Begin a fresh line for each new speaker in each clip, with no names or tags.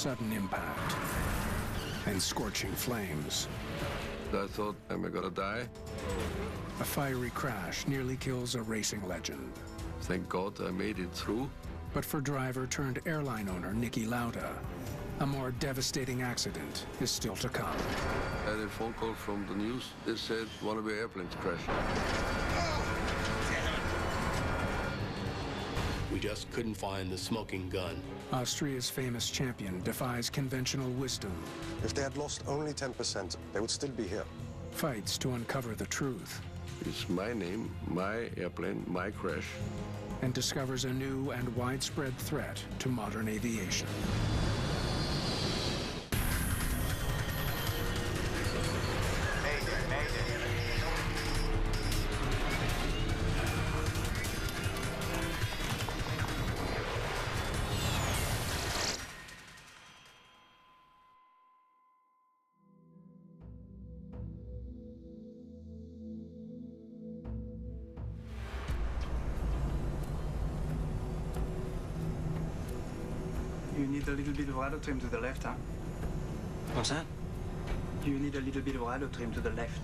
sudden impact and scorching flames.
I thought, am I gonna die?
A fiery crash nearly kills a racing legend.
Thank God I made it through.
But for driver turned airline owner Niki Lauda, a more devastating accident is still to come.
I had a phone call from the news. They said one of the airplanes crashed.
We just couldn't find the smoking gun.
Austria's famous champion defies conventional wisdom.
If they had lost only 10%, they would still be here.
Fights to uncover the truth.
It's my name, my airplane, my crash.
And discovers a new and widespread threat to modern aviation.
You need a little bit of rudder trim to the left, huh?
What's that?
You need a little bit of rudder trim to the left.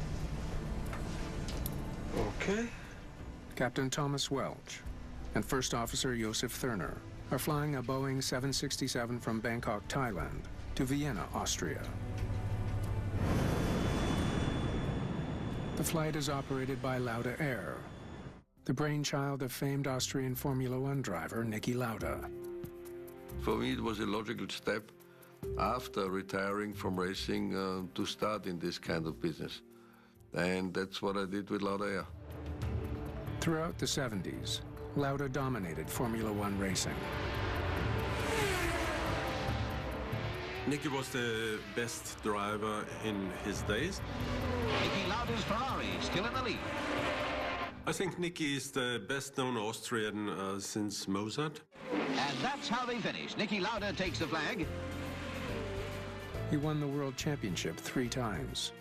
Okay.
Captain Thomas Welch and First Officer Josef Thurner are flying a Boeing 767 from Bangkok, Thailand to Vienna, Austria. The flight is operated by Lauda Air, the brainchild of famed Austrian Formula One driver Niki Lauda.
For me, it was a logical step after retiring from racing to start in this kind of business. And that's what I did with Lauda Air.
Throughout the 70s, Lauda dominated Formula One racing.
Niki was the best driver in his days.
Niki Lauda's Ferrari still in the lead.
I think Niki is the best-known Austrian since Mozart.
And that's how they finish. Niki Lauda takes the flag.
He won the World Championship 3 times,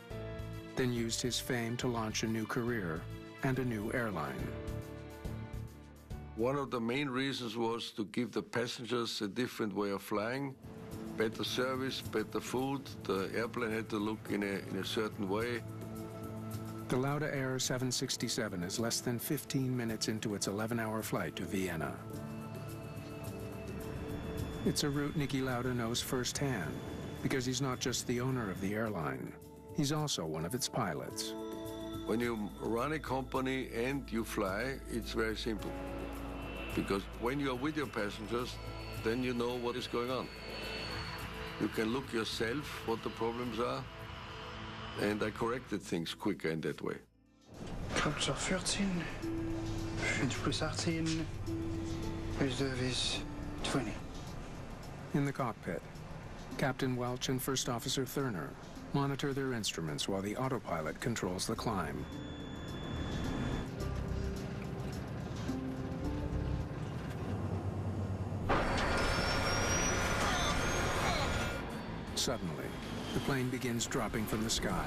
then used his fame to launch a new career and a new airline.
One of the main reasons was to give the passengers a different way of flying, better service, better food. The airplane had to look in a certain way.
The Lauda Air 767 is less than 15 minutes into its 11-hour flight to Vienna. It's a route Niki Lauda knows firsthand, because he's not just the owner of the airline, he's also one of its pilots.
When you run a company and you fly, it's very simple. Because when you're with your passengers, then you know what is going on. You can look yourself what the problems are, and I corrected things quicker in that way.
Factor 14, 5 plus 18, plus 2 is 20.
In the cockpit, Captain Welch and First Officer Thurner monitor their instruments while the autopilot controls the climb. Suddenly, the plane begins dropping from the sky.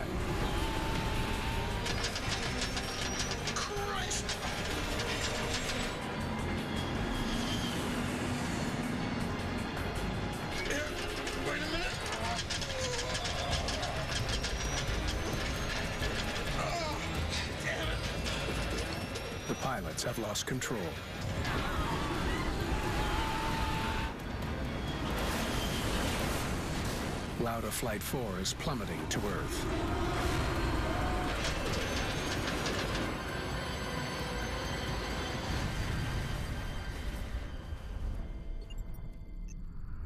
The pilots have lost control. Lauda Flight 4 is plummeting to Earth.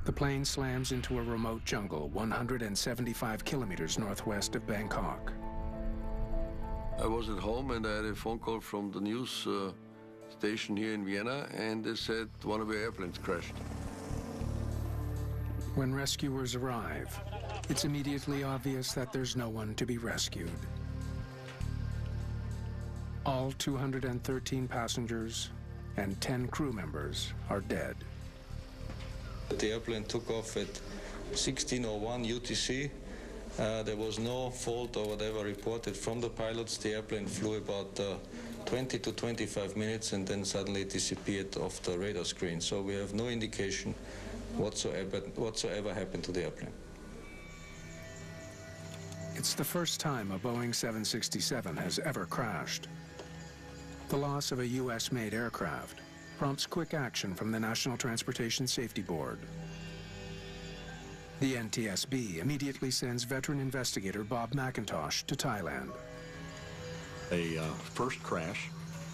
The plane slams into a remote jungle 175 kilometers northwest of Bangkok.
I was at home and I had a phone call from the news station here in Vienna, and they said one of the airplanes crashed.
When rescuers arrive, it's immediately obvious that there's no one to be rescued. All 213 passengers and 10 crew members are dead.
The airplane took off at 16:01 UTC
There was no fault or whatever reported from the pilots. The airplane flew about 20 to 25 minutes and then suddenly disappeared off the radar screen. So we have no indication whatsoever happened to the airplane.
It's the first time a Boeing 767 has ever crashed. The loss of a U.S.-made aircraft prompts quick action from the National Transportation Safety Board. The NTSB immediately sends veteran investigator Bob McIntosh to Thailand.
A first crash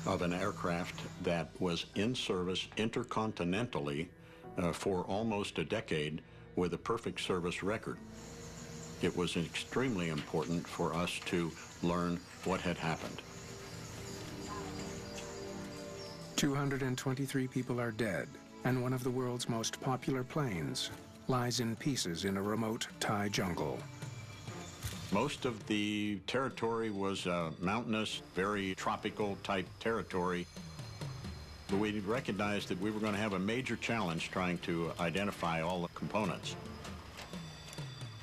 of an aircraft that was in service intercontinentally for almost a decade with a perfect service record. It was extremely important for us to learn what had happened.
223 people are dead, and one of the world's most popular planes lies in pieces in a remote Thai jungle.
Most of the territory was mountainous, very tropical type territory. But we recognized that we were going to have a major challenge trying to identify all the components.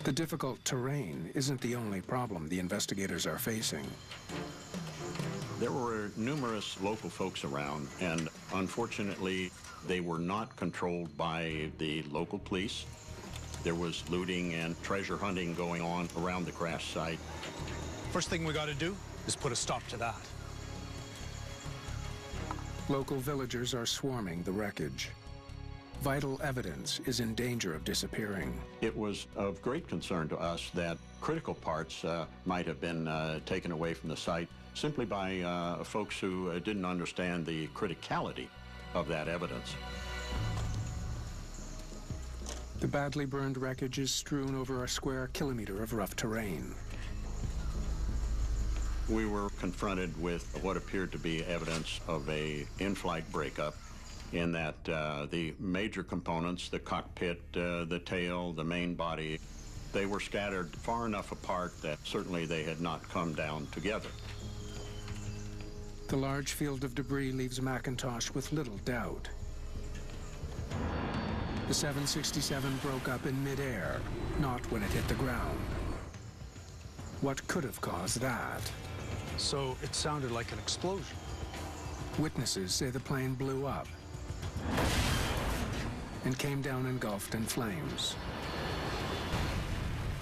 The difficult terrain isn't the only problem the investigators are facing.
There were numerous local folks around, and unfortunately, they were not controlled by the local police. There was looting and treasure hunting going on around the crash site.
First thing we got to do is put a stop to that.
Local villagers are swarming the wreckage. Vital evidence is in danger of disappearing.
It was of great concern to us that critical parts might have been taken away from the site simply by folks who didn't understand the criticality of that evidence.
The badly burned wreckage is strewn over a square kilometer of rough terrain.
We were confronted with what appeared to be evidence of a in-flight breakup, in that the major components, the cockpit, the tail, the main body, they were scattered far enough apart that certainly they had not come down together.
The large field of debris leaves McIntosh with little doubt. The 767 broke up in midair, not when it hit the ground. What could have caused that?
So it sounded like an explosion.
Witnesses say the plane blew up and came down engulfed in flames.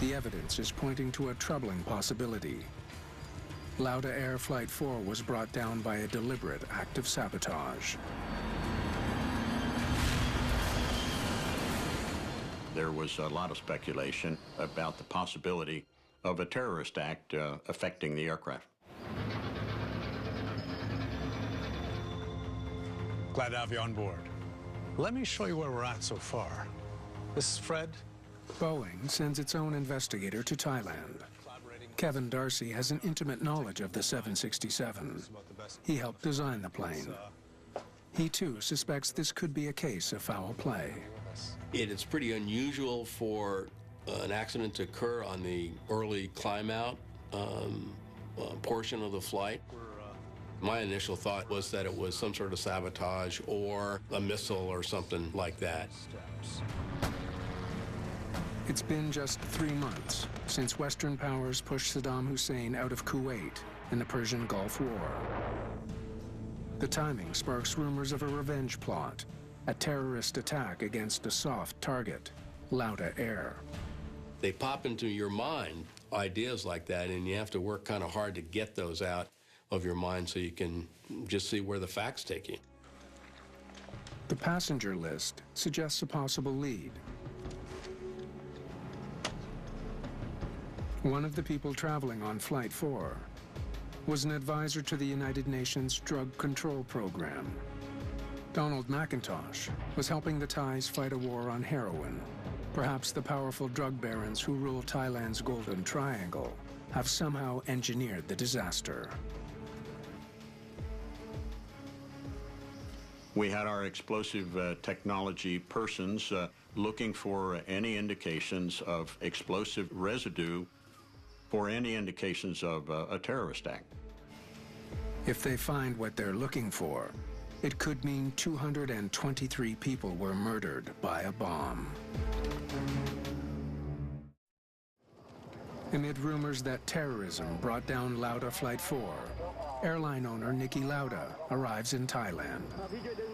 The evidence is pointing to a troubling possibility. Lauda Air Flight 4 was brought down by a deliberate act of sabotage.
There was a lot of speculation about the possibility of a terrorist act affecting the aircraft.
Glad to have you on board. Let me show you where we're at so far. This is Fred.
Boeing sends its own investigator to Thailand. Kevin Darcy has an intimate knowledge of the 767. He helped design the plane. He too suspects this could be a case of foul play.
It is pretty unusual for an accident to occur on the early climb-out portion of the flight. My initial thought was that it was some sort of sabotage or a missile or something like that.
It's been just 3 months since Western powers pushed Saddam Hussein out of Kuwait in the Persian Gulf War. The timing sparks rumors of a revenge plot, a terrorist attack against a soft target, Lauda Air.
They pop into your mind, ideas like that, and you have to work kind of hard to get those out of your mind so you can just see where the facts take you.
The passenger list suggests a possible lead. One of the people traveling on Flight 4 was an advisor to the United Nations Drug Control Program. Donald McIntosh was helping the Thais fight a war on heroin. Perhaps the powerful drug barons who rule Thailand's Golden Triangle have somehow engineered the disaster.
We had our explosive technology persons looking for any indications of explosive residue or any indications of a terrorist act.
If they find what they're looking for, it could mean 223 people were murdered by a bomb. Amid rumors that terrorism brought down Lauda Flight 4, airline owner Niki Lauda arrives in Thailand.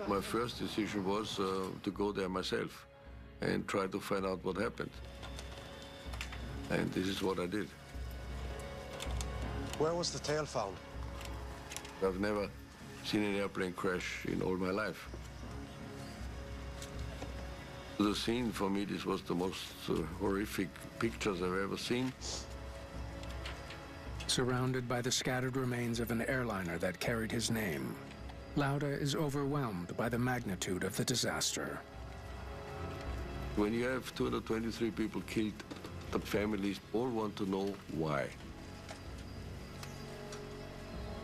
My first decision was to go there myself and try to find out what happened. And this is what I did.
Where was the tail found?
I've never seen an airplane crash in all my life. The scene, for me, this was the most horrific pictures I've ever seen.
Surrounded by the scattered remains of an airliner that carried his name, Lauda is overwhelmed by the magnitude of the disaster.
When you have 223 people killed, the families all want to know why.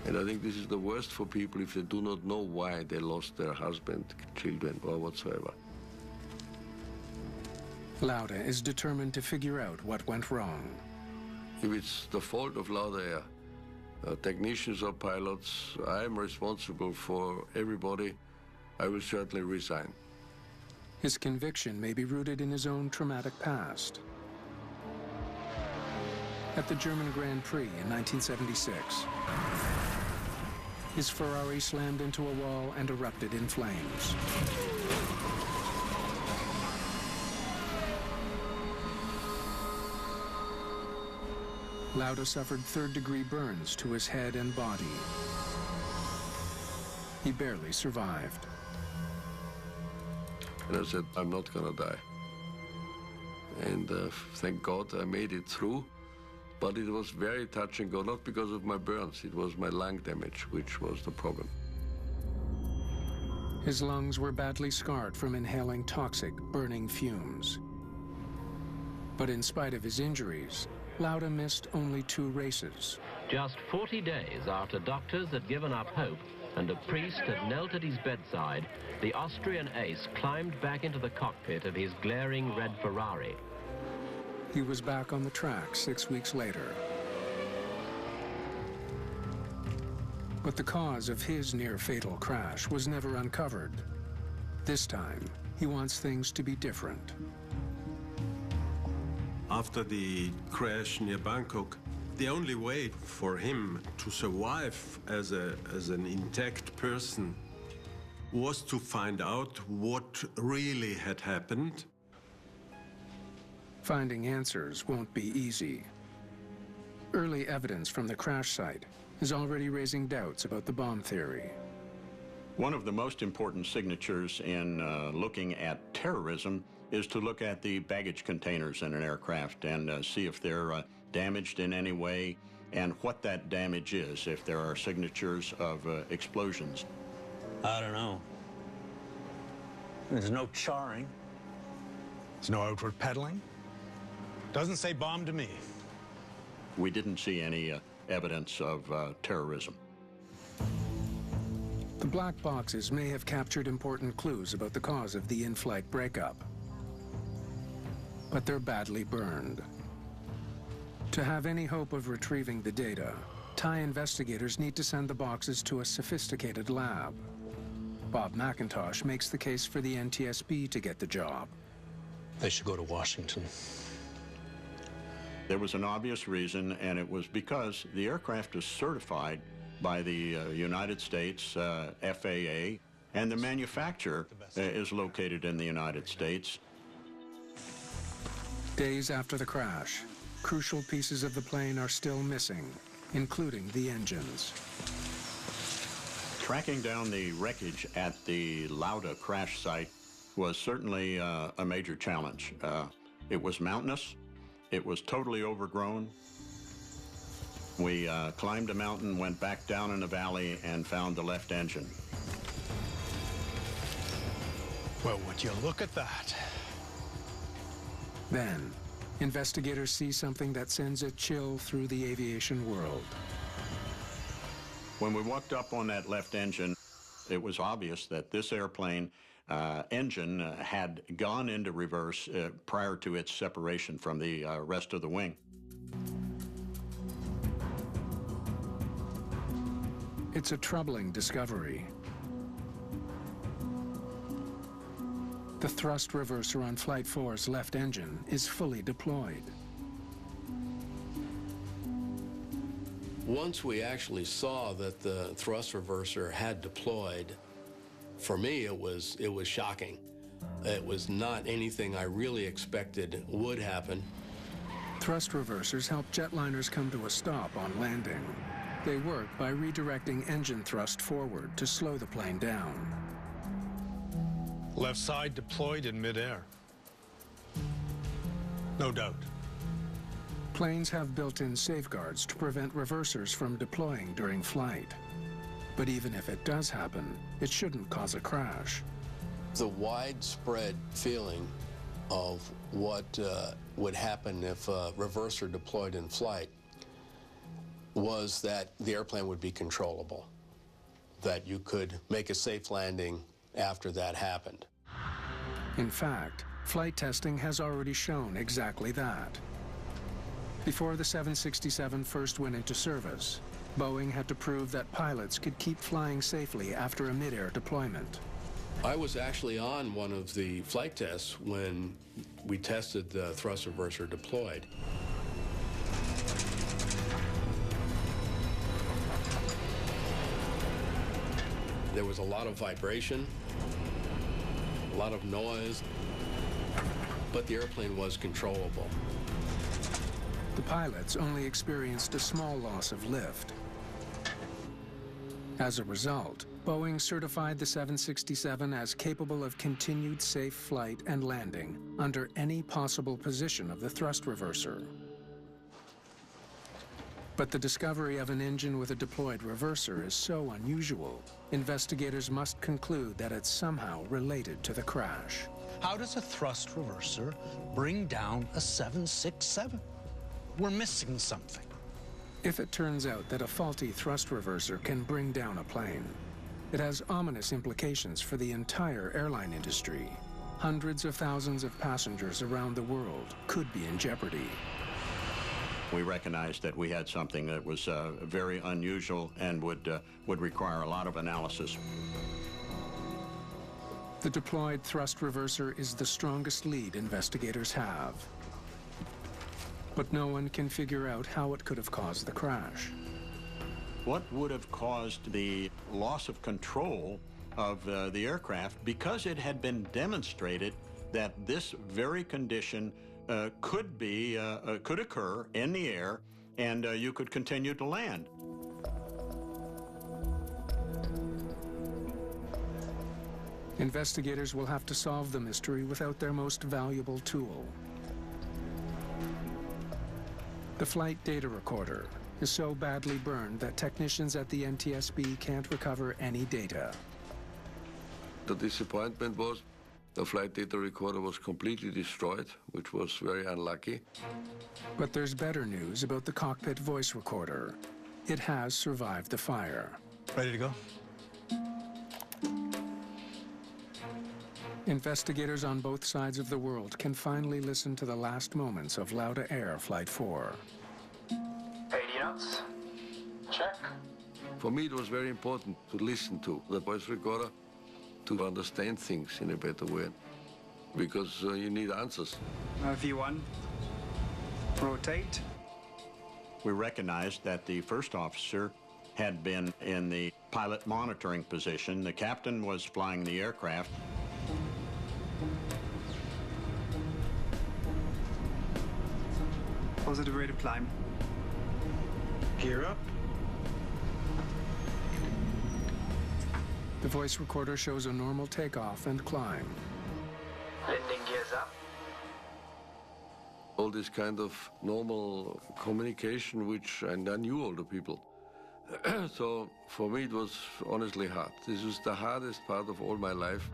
And I think this is the worst for people if they do not know why they lost their husband, children, or whatsoever.
Lauda is determined to figure out what went wrong.
If it's the fault of Lauda Air, technicians or pilots, I am responsible for everybody. I will certainly resign.
His conviction may be rooted in his own traumatic past. At the German Grand Prix in 1976, his Ferrari slammed into a wall and erupted in flames. Lauda suffered third-degree burns to his head and body. He barely survived.
And I said, I'm not gonna die. And thank God I made it through. But it was very touch and go, not because of my burns, it was my lung damage, which was the problem.
His lungs were badly scarred from inhaling toxic, burning fumes. But in spite of his injuries, Lauda missed only 2 races.
Just 40 days after doctors had given up hope and a priest had knelt at his bedside, the Austrian ace climbed back into the cockpit of his glaring red Ferrari.
He was back on the track 6 weeks later. But the cause of his near-fatal crash was never uncovered. This time, he wants things to be different.
After the crash near Bangkok, the only way for him to survive as an intact person was to find out what really had happened.
Finding answers won't be easy. Early evidence from the crash site is already raising doubts about the bomb theory.
One of the most important signatures in looking at terrorism is to look at the baggage containers in an aircraft and see if they're damaged in any way and what that damage is, if there are signatures of explosions.
I don't know. There's no charring. There's no outward pedaling. Doesn't say bomb to me.
We didn't see any evidence of terrorism.
The black boxes may have captured important clues about the cause of the in-flight breakup, but they're badly burned. To have any hope of retrieving the data, Thai investigators need to send the boxes to a sophisticated lab. Bob McIntosh makes the case for the NTSB to get the job.
They should go to Washington.
There was an obvious reason, and it was because the aircraft is certified by the United States FAA, and the manufacturer is located in the United States.
Days after the crash, crucial pieces of the plane are still missing, including the engines.
Tracking down the wreckage at the Lauda crash site was certainly a major challenge. It was mountainous. It was totally overgrown. We climbed a mountain, went back down in a valley, and found the left engine.
Well, would you look at that?
Then, investigators see something that sends a chill through the aviation world.
When we walked up on that left engine, it was obvious that this airplane engine had gone into reverse prior to its separation from the rest of the wing.
It's a troubling discovery. The thrust reverser on Flight 4's left engine is fully deployed.
Once we actually saw that the thrust reverser had deployed, for me it was shocking. It was not anything I really expected would happen.
Thrust reversers help jetliners come to a stop on landing. They work by redirecting engine thrust forward to slow the plane down.
Left side deployed in midair. No doubt.
Planes have built-in safeguards to prevent reversers from deploying during flight. But even if it does happen, it shouldn't cause a crash.
The widespread feeling of what would happen if a reverser deployed in flight was that the airplane would be controllable, that you could make a safe landing after that happened.
In fact, flight testing has already shown exactly that. Before the 767 first went into service, Boeing had to prove that pilots could keep flying safely after a mid-air deployment.
I was actually on one of the flight tests when we tested the thrust reverser deployed. There was a lot of vibration, a lot of noise, but the airplane was controllable.
The pilots only experienced a small loss of lift. As a result, Boeing certified the 767 as capable of continued safe flight and landing under any possible position of the thrust reverser. But the discovery of an engine with a deployed reverser is so unusual, investigators must conclude that it's somehow related to the crash.
How does a thrust reverser bring down a 767? We're missing something.
If it turns out that a faulty thrust reverser can bring down a plane, it has ominous implications for the entire airline industry. Hundreds of thousands of passengers around the world could be in jeopardy.
We recognized that we had something that was very unusual and would require a lot of analysis.
The deployed thrust reverser is the strongest lead investigators have. But no one can figure out how it could have caused the crash.
What would have caused the loss of control of the aircraft, because it had been demonstrated that this very condition could occur in the air, and you could continue to land.
Investigators will have to solve the mystery without their most valuable tool. The flight data recorder is so badly burned that technicians at the NTSB can't recover any data.
The disappointment was the flight data recorder was completely destroyed, which was very unlucky.
But there's better news about the cockpit voice recorder. It has survived the fire.
Ready to go?
Investigators on both sides of the world can finally listen to the last moments of Lauda Air Flight 4.
80 knots. Check.
For me, it was very important to listen to the voice recorder to understand things in a better way, because you need answers.
V1. Rotate.
We recognized that the first officer had been in the pilot monitoring position. The captain was flying the aircraft.
Positive rate of climb. Gear up.
The voice recorder shows a normal takeoff and climb.
Landing gears up.
All this kind of normal communication, which I knew all the people. So for me, it was honestly hard. This was the hardest part of all my life.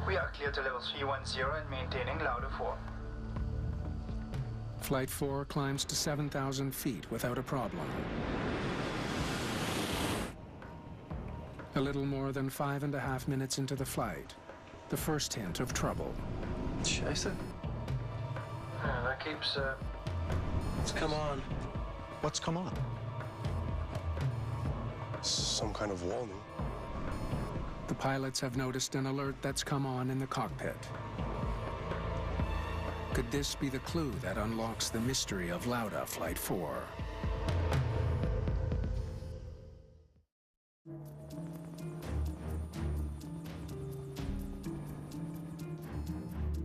We are clear to level 310 and maintaining Lauda 4.
Flight 4 climbs to 7,000 feet without a problem. A little more than 5.5 minutes into the flight, the first hint of trouble.
Scheiße. That keeps, It's come on.
What's come on?
Some kind of warning.
The pilots have noticed an alert that's come on in the cockpit. Could this be the clue that unlocks the mystery of Lauda Flight 4?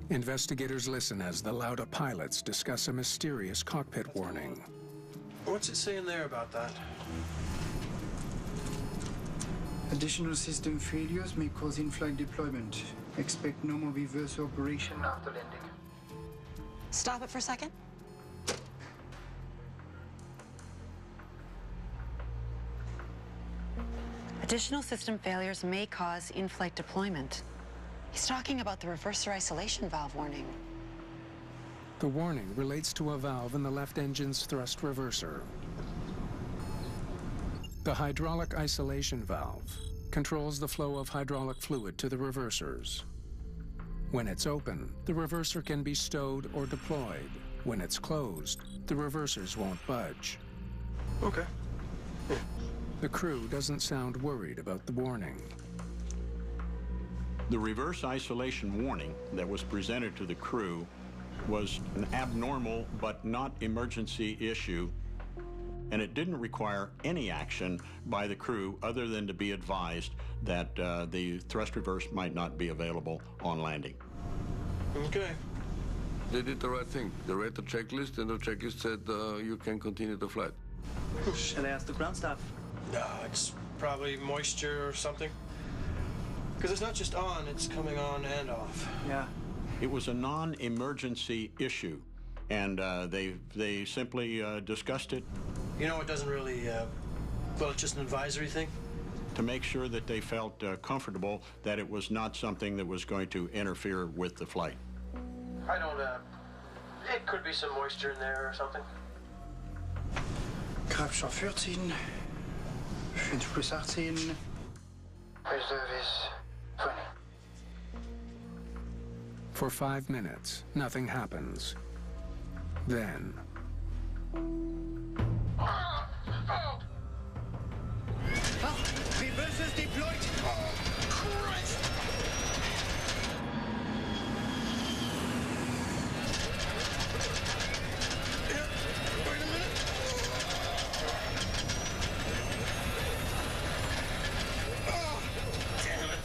Investigators listen as the Lauda pilots discuss a mysterious cockpit warning.
What's it saying there about that?
Additional system failures may cause in-flight deployment. Expect normal reverse operation after landing.
Stop it for a second. Additional system failures may cause in-flight deployment. He's talking about the reverser isolation valve warning.
The warning relates to a valve in the left engine's thrust reverser. The hydraulic isolation valve controls the flow of hydraulic fluid to the reversers. When it's open, the reverser can be stowed or deployed. When it's closed, the reversers won't budge.
Okay.
The crew doesn't sound worried about the warning.
The reverse isolation warning that was presented to the crew was an abnormal but not emergency issue, and it didn't require any action by the crew other than to be advised that the thrust reverse might not be available on landing.
Okay.
They did the right thing. They read the checklist, and the checklist said you can continue the flight.
Should I ask the ground staff?
No, it's probably moisture or something. Because it's not just on, it's coming on and off.
Yeah.
It was a non-emergency issue, and they simply discussed it.
You know, it doesn't really, well, it's just an advisory thing.
To make sure that they felt comfortable that it was not something that was going to interfere with the flight.
I don't, it could be some moisture in there or something.
Kraftstoff 14, 5 plus 18, reserve is 20.
For 5 minutes, nothing happens. Then...
Oh, reversers deployed! Oh, Christ!
Wait a minute. Oh, damn it.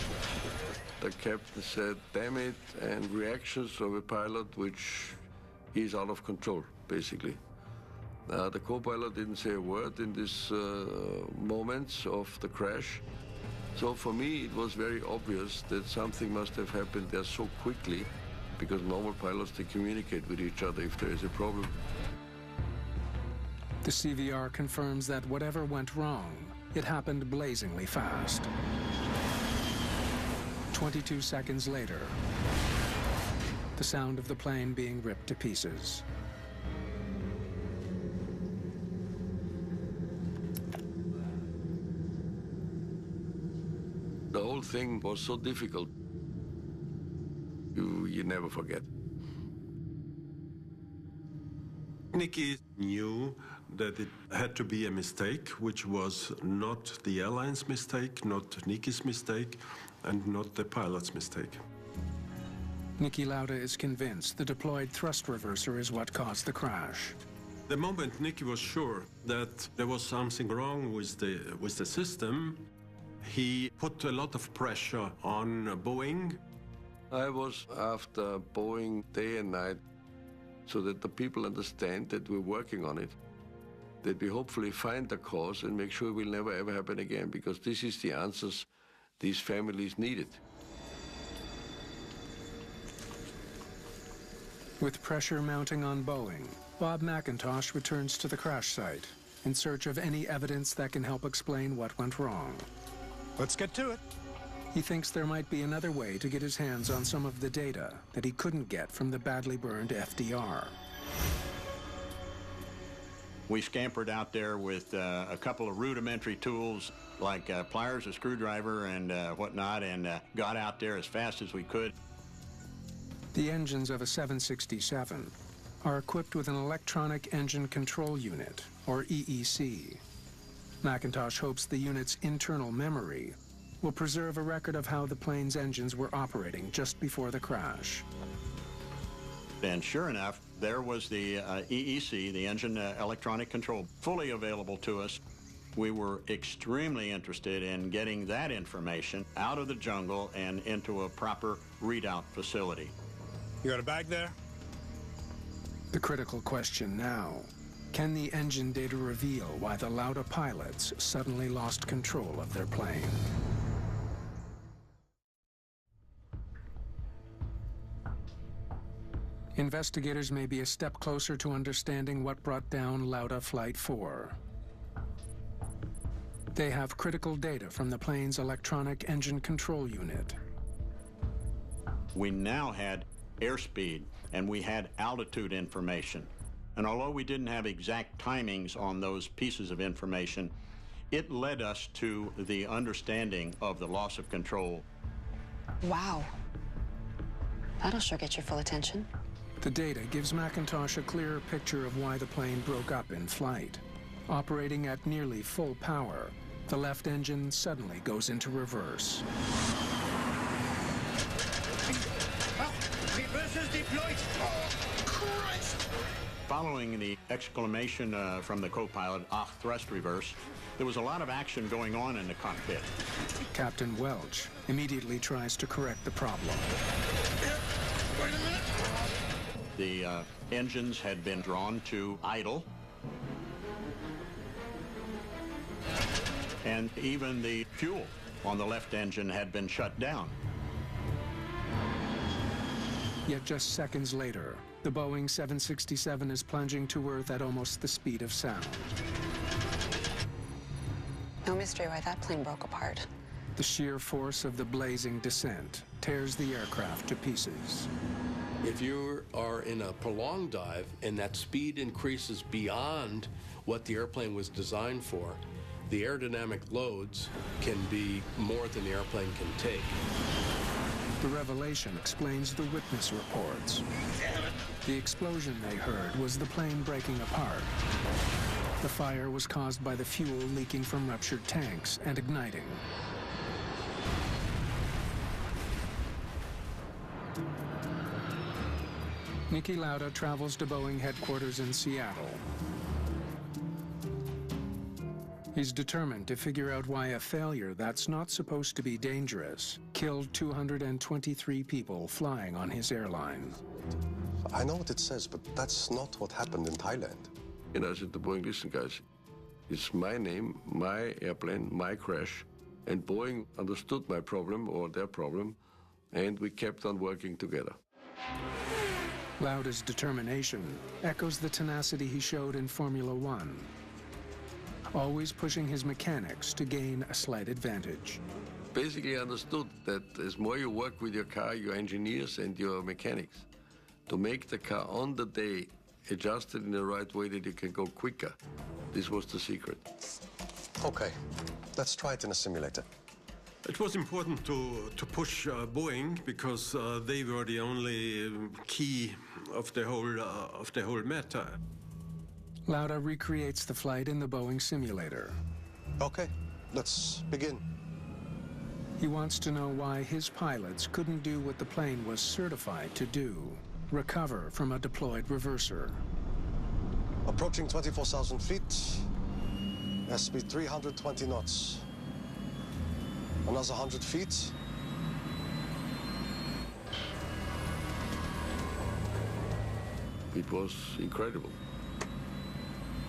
The captain said, damn it, and reactions of a pilot which is out of control, basically. The co-pilot didn't say a word in these moments of the crash. So for me, it was very obvious that something must have happened there so quickly, because normal pilots, they communicate with each other if there is a problem.
The CVR confirms that whatever went wrong, it happened blazingly fast. 22 seconds later, the sound of the plane being ripped to pieces.
The whole thing was so difficult. You never forget.
Nicky knew that it had to be a mistake, which was not the airline's mistake, not Nicky's mistake, and not the pilot's mistake.
Niki Lauda is convinced the deployed thrust reverser is what caused the crash.
The moment Nicky was sure that there was something wrong with the system, he put a lot of pressure on Boeing.
I was after Boeing day and night so that the people understand that we're working on it, that we hopefully find the cause and make sure it will never ever happen again, because this is the answers these families needed.
With pressure mounting on Boeing, Bob McIntosh returns to the crash site in search of any evidence that can help explain what went wrong.
Let's get to it.
He thinks there might be another way to get his hands on some of the data that he couldn't get from the badly burned FDR.
We scampered out there with a couple of rudimentary tools like pliers, a screwdriver, and whatnot, and got out there as fast as we could.
The engines of a 767 are equipped with an electronic engine control unit, or EEC. McIntosh hopes the unit's internal memory will preserve a record of how the plane's engines were operating just before the crash.
And sure enough, there was the EEC, the engine electronic control, fully available to us. We were extremely interested in getting that information out of the jungle and into a proper readout facility.
You got a bag there?
The critical question now, can the engine data reveal why the Lauda pilots suddenly lost control of their plane? Investigators may be a step closer to understanding what brought down Lauda Flight 4. They have critical data from the plane's electronic engine control unit.
We now had airspeed and we had altitude information. And although we didn't have exact timings on those pieces of information, it led us to the understanding of the loss of control.
Wow. That'll sure get your full attention.
The data gives McIntosh a clearer picture of why the plane broke up in flight. Operating at nearly full power, the left engine suddenly goes into reverse.
Reversers deployed! Oh, Christ!
Following the exclamation from the co-pilot, "Ah, thrust reverse," there was a lot of action going on in the cockpit.
Captain Welch immediately tries to correct the problem.
Wait a minute!
The engines had been drawn to idle. And even the fuel on the left engine had been shut down.
Yet just seconds later, the Boeing 767 is plunging to Earth at almost the speed of sound.
No mystery why that plane broke apart.
The sheer force of the blazing descent tears the aircraft to pieces.
If you are in a prolonged dive and that speed increases beyond what the airplane was designed for, the aerodynamic loads can be more than the airplane can take.
The revelation explains the witness reports. The explosion they heard was the plane breaking apart. The fire was caused by the fuel leaking from ruptured tanks and igniting. Niki Lauda travels to Boeing headquarters in Seattle. He's determined to figure out why a failure that's not supposed to be dangerous killed 223 people flying on his airline.
I know what it says, but that's not what happened in Thailand.
And I said to Boeing, listen guys, it's my name, my airplane, my crash, and Boeing understood my problem or their problem, and we kept on working together.
Lauda's determination echoes the tenacity he showed in Formula One, always pushing his mechanics to gain a slight advantage.
Basically understood that as more you work with your car, your engineers and your mechanics, to make the car on the day adjusted in the right way that you can go quicker. This was the secret.
Okay, let's try it in a simulator.
It was important to push Boeing because they were the only key of the whole matter.
Lauda recreates the flight in the Boeing simulator.
Okay, let's begin.
He wants to know why his pilots couldn't do what the plane was certified to do, recover from a deployed reverser.
Approaching 24,000 feet, airspeed 320 knots. Another 100 feet.
It was incredible,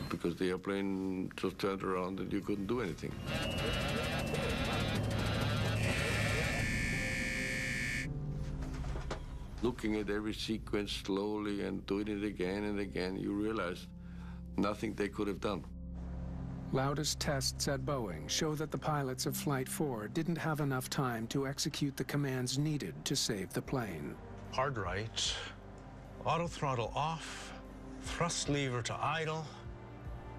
because the airplane just turned around and you couldn't do anything. Looking at every sequence slowly and doing it again and again, you realized nothing they could have done.
Lauda's tests at Boeing show that the pilots of Flight 4 didn't have enough time to execute the commands needed to save the plane.
Hard right, auto throttle off, thrust lever to idle,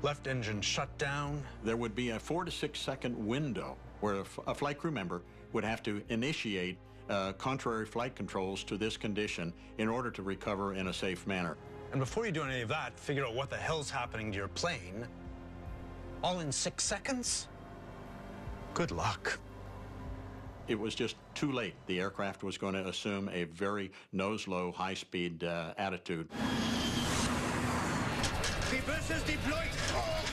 left engine shut down.
There would be a 4 to 6 second window where a flight crew member would have to initiate contrary flight controls to this condition in order to recover in a safe manner.
And before you do any of that, figure out what the hell's happening to your plane. All in 6 seconds? Good luck.
It was just too late. The aircraft was going to assume a very nose-low, high-speed attitude.
Reversers deployed! Oh,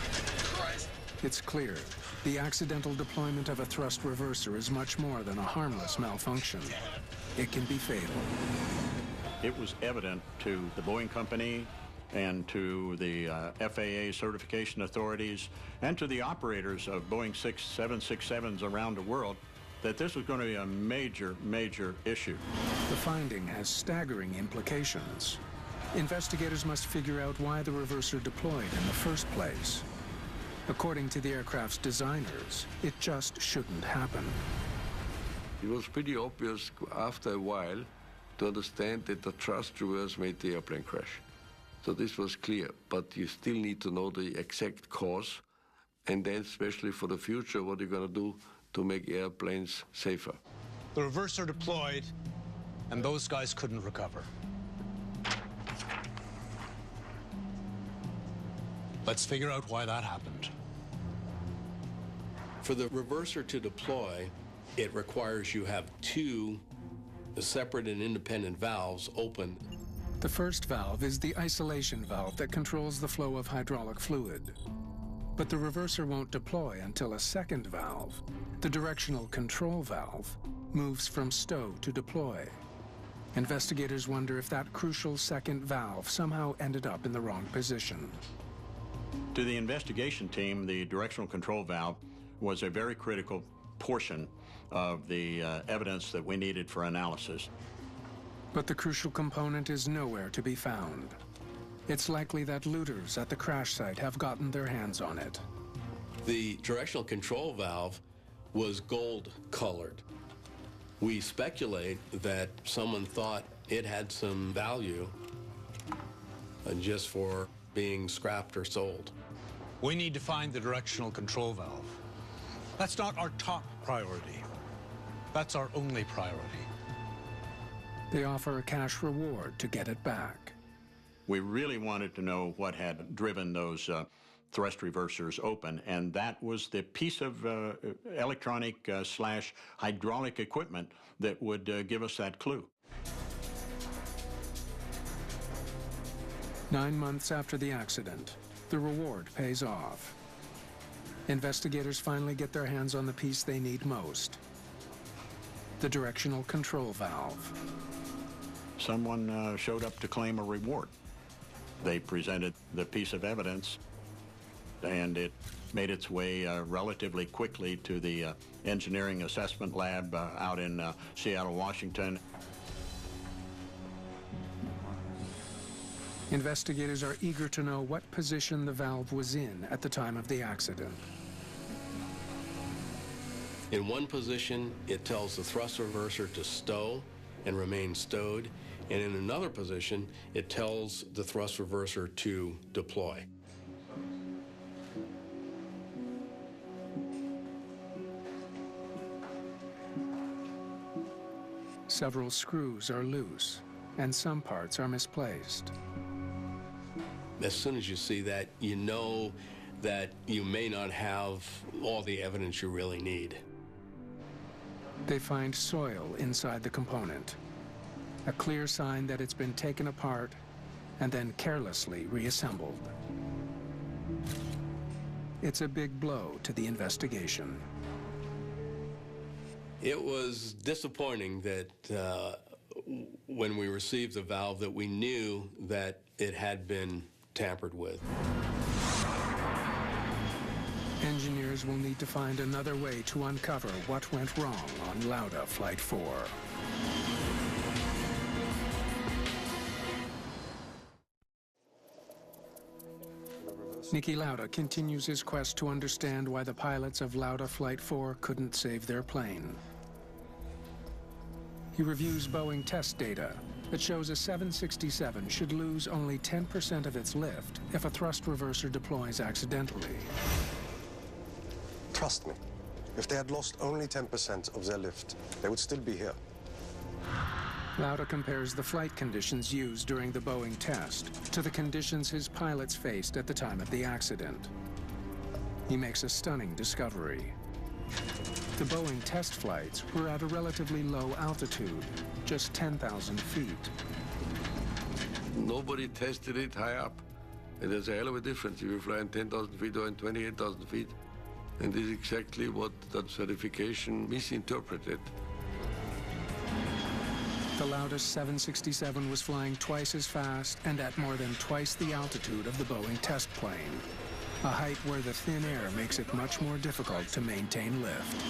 Christ!
It's clear the accidental deployment of a thrust reverser is much more than a harmless malfunction. It can be fatal.
It was evident to the Boeing company and to the FAA certification authorities and to the operators of Boeing 767s around the world that this was going to be a major, major issue.
The finding has staggering implications. Investigators must figure out why the reverser deployed in the first place. According to the aircraft's designers, it just shouldn't happen.
It was pretty obvious after a while to understand that the thrust reverse made the airplane crash. So this was clear, but you still need to know the exact cause, and then especially for the future, what you're going to do to make airplanes safer.
The reverser deployed, and those guys couldn't recover. Let's figure out why that happened.
For the reverser to deploy, it requires you have two separate and independent valves open.
The first valve is the isolation valve that controls the flow of hydraulic fluid. But the reverser won't deploy until a second valve, the directional control valve, moves from stow to deploy. Investigators wonder if that crucial second valve somehow ended up in the wrong position.
To the investigation team, the directional control valve was a very critical portion of the evidence that we needed for analysis.
But the crucial component is nowhere to be found. It's likely that looters at the crash site have gotten their hands on it.
The directional control valve was gold-colored. We speculate that someone thought it had some value just for being scrapped or sold.
We need to find the directional control valve. That's not our top priority. That's our only priority.
They offer a cash reward to get it back.
We really wanted to know what had driven those thrust reversers open, and that was the piece of electronic slash hydraulic equipment that would give us that clue.
9 months after the accident, the reward pays off. Investigators finally get their hands on the piece they need most, the directional control valve.
Someone showed up to claim a reward. They presented the piece of evidence, and it made its way relatively quickly to the engineering assessment lab out in Seattle, Washington.
Investigators are eager to know what position the valve was in at the time of the accident.
In one position, it tells the thrust reverser to stow and remain stowed, and in another position, it tells the thrust reverser to deploy.
Several screws are loose, and some parts are misplaced.
As soon as you see that, you know that you may not have all the evidence you really need.
They find soil inside the component, a clear sign that it's been taken apart and then carelessly reassembled. It's a big blow to the investigation.
It was disappointing that when we received the valve that we knew that it had been tampered with.
Engineers will need to find another way to uncover what went wrong on Lauda Flight 4. Niki Lauda continues his quest to understand why the pilots of Lauda Flight 4 couldn't save their plane. He reviews Boeing test data that shows a 767 should lose only 10% of its lift if a thrust reverser deploys accidentally.
Trust me, if they had lost only 10% of their lift, they would still be here.
Lauda compares the flight conditions used during the Boeing test to the conditions his pilots faced at the time of the accident. He makes a stunning discovery. The Boeing test flights were at a relatively low altitude, just 10,000 feet.
Nobody tested it high up. And there's a hell of a difference if you fly in 10,000 feet or in 28,000 feet. And this is exactly what that certification misinterpreted.
The Lauda 767 was flying twice as fast and at more than twice the altitude of the Boeing test plane, a height where the thin air makes it much more difficult to maintain lift.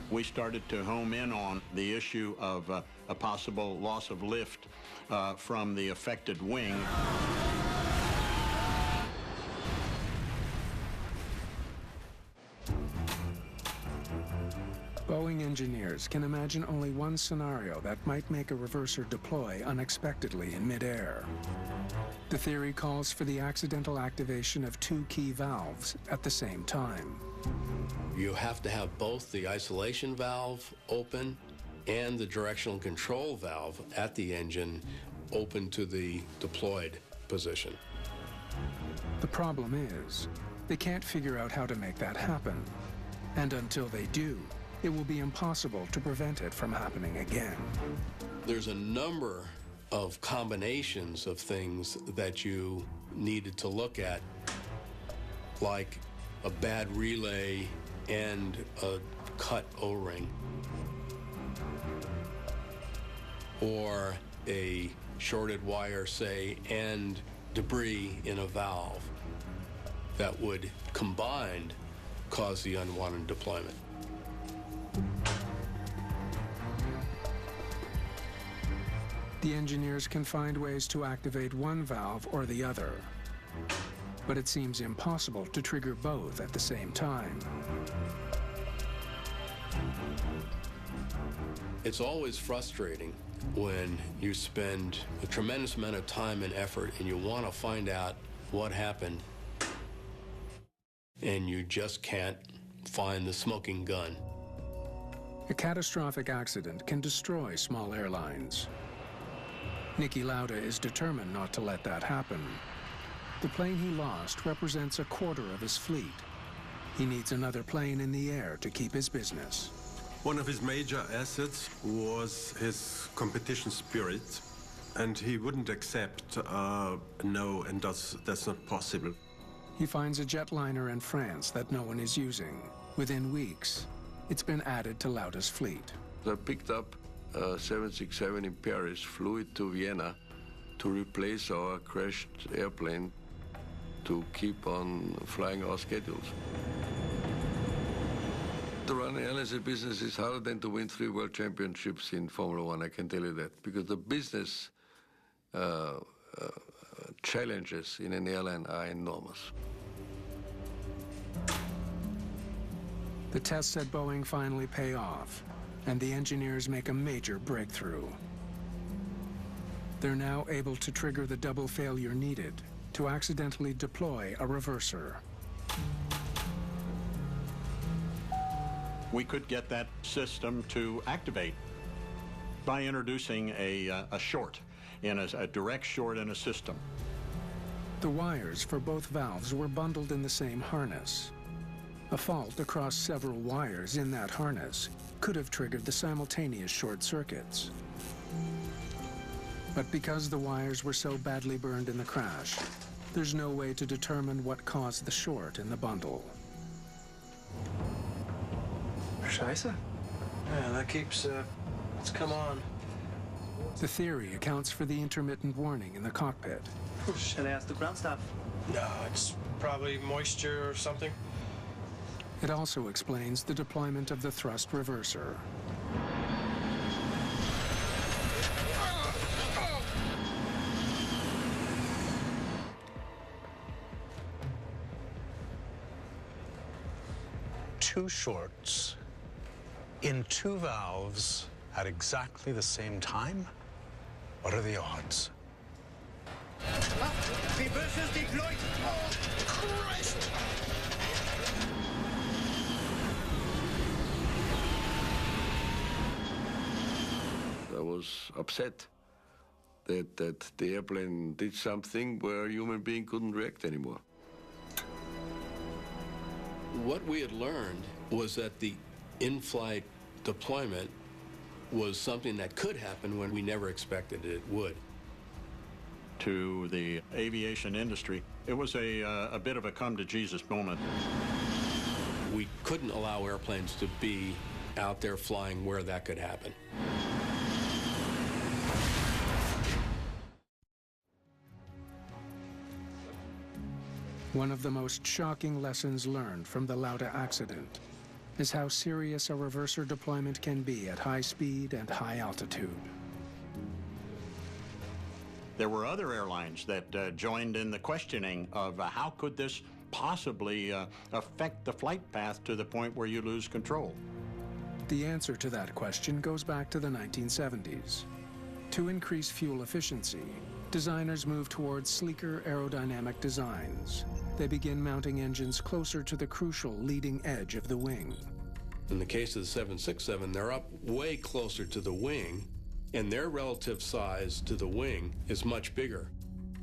We started to home in on the issue of a possible loss of lift from the affected wing.
Boeing engineers can imagine only one scenario that might make a reverser deploy unexpectedly in midair. The theory calls for the accidental activation of two key valves at the same time.
You have to have both the isolation valve open and the directional control valve at the engine open to the deployed position.
The problem is, they can't figure out how to make that happen. And until they do, it will be impossible to prevent it from happening again.
There's a number of combinations of things that you needed to look at, like a bad relay and a cut O-ring, or a shorted wire, say, and debris in a valve that would combined cause the unwanted deployment.
The engineers can find ways to activate one valve or the other, but it seems impossible to trigger both at the same time.
It's always frustrating when you spend a tremendous amount of time and effort and you want to find out what happened and you just can't find the smoking gun.
A catastrophic accident can destroy small airlines. Niki Lauda is determined not to let that happen. The plane he lost represents a quarter of his fleet. He needs another plane in the air to keep his business.
One of his major assets was his competition spirit, and he wouldn't accept no, and that's not possible.
He finds a jetliner in France that no one is using. Within weeks, it's been added to Lauda's fleet.
I picked up a 767 in Paris, flew it to Vienna to replace our crashed airplane to keep on flying our schedules. To run an airlines business is harder than to win 3 world championships in Formula One, I can tell you that, because the business challenges in an airline are enormous.
The tests at Boeing finally pay off, and the engineers make a major breakthrough. They're now able to trigger the double failure needed to accidentally deploy a reverser.
We could get that system to activate by introducing a short, in a direct short in a system.
The wires for both valves were bundled in the same harness. A fault across several wires in that harness could have triggered the simultaneous short circuits. But because the wires were so badly burned in the crash, there's no way to determine what caused the short in the bundle.
Scheiße. Yeah, that keeps, it's come on.
The theory accounts for the intermittent warning in the cockpit.
Shall I ask the ground staff?
No, it's probably moisture or something.
It also explains the deployment of the thrust reverser.
Two shorts in 2 valves at exactly the same time? What are the odds?
Reversers deployed! Oh, Christ!
I was upset that the airplane did something where a human being couldn't react anymore.
What we had learned was that the in-flight deployment was something that could happen when we never expected it would.
To the aviation industry, it was a bit of a come-to-Jesus moment.
We couldn't allow airplanes to be out there flying where that could happen.
One of the most shocking lessons learned from the Lauda accident is how serious a reverser deployment can be at high speed and high altitude.
There were other airlines that joined in the questioning of how could this possibly affect the flight path to the point where you lose control.
The answer to that question goes back to the 1970s. To increase fuel efficiency, designers moved towards sleeker aerodynamic designs. They begin mounting engines closer to the crucial leading edge of the wing.
In the case of the 767, they're up way closer to the wing, and their relative size to the wing is much bigger.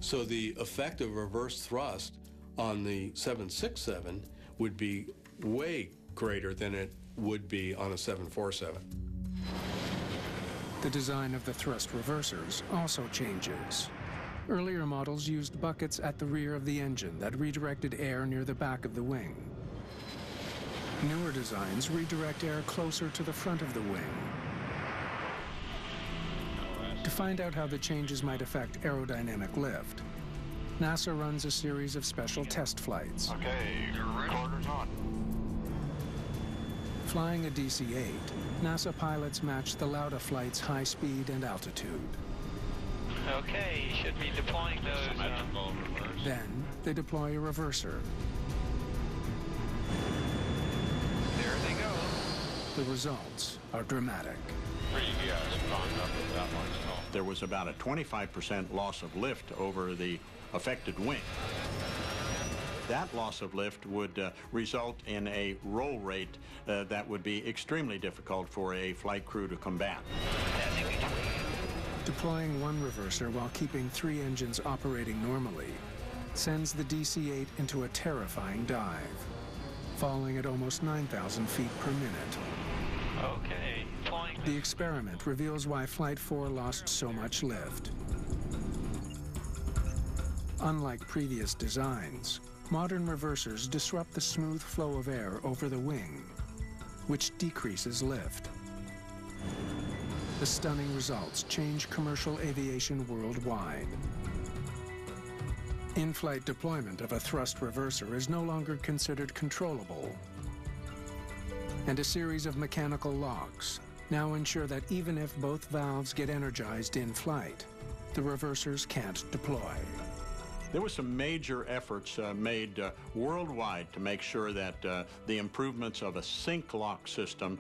So the effect of reverse thrust on the 767 would be way greater than it would be on a 747.
The design of the thrust reversers also changes. Earlier models used buckets at the rear of the engine that redirected air near the back of the wing. Newer designs redirect air closer to the front of the wing. To find out how the changes might affect aerodynamic lift, NASA runs a series of special test flights.
Okay, recorder's on.
Flying a DC-8, NASA pilots match the Lauda flight's high speed and altitude.
Okay, you should be deploying those.
Then they deploy a reverser.
There they go.
The results are dramatic.
There was about a 25% loss of lift over the affected wing. That loss of lift would result in a roll rate that would be extremely difficult for a flight crew to combat.
Deploying one reverser while keeping 3 engines operating normally sends the DC-8 into a terrifying dive, falling at almost 9,000 feet per minute.
Okay, deploying.
The experiment reveals why Flight 4 lost so much lift. Unlike previous designs, modern reversers disrupt the smooth flow of air over the wing, which decreases lift. The stunning results change commercial aviation worldwide. In-flight deployment of a thrust reverser is no longer considered controllable, and a series of mechanical locks now ensure that even if both valves get energized in flight, the reversers can't deploy.
There was some major efforts made worldwide to make sure that the improvements of a sync lock system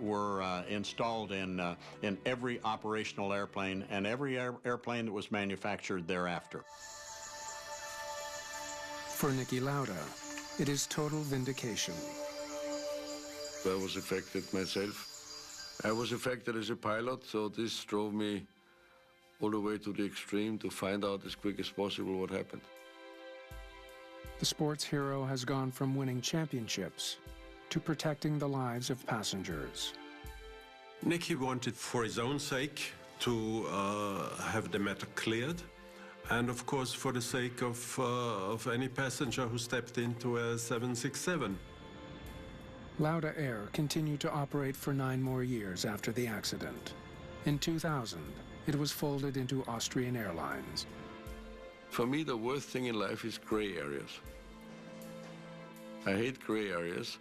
were installed in every operational airplane and every airplane that was manufactured thereafter.
For Niki Lauda, it is total vindication.
I was affected myself. I was affected as a pilot, so this drove me all the way to the extreme to find out as quick as possible what happened.
The sports hero has gone from winning championships to protecting the lives of passengers.
Niki wanted, for his own sake, to have the matter cleared, and of course for the sake of any passenger who stepped into a 767.
Lauda Air continued to operate for 9 more years after the accident. In 2000, it was folded into Austrian Airlines.
For me, the worst thing in life is gray areas. I hate gray areas,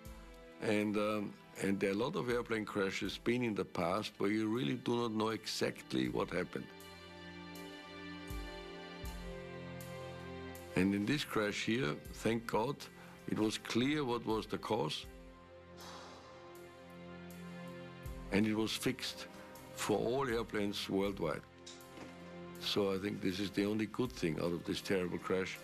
and there are a lot of airplane crashes been in the past where you really do not know exactly what happened. And in this crash here, thank God, it was clear what was the cause, and it was fixed for all airplanes worldwide. So I think this is the only good thing out of this terrible crash.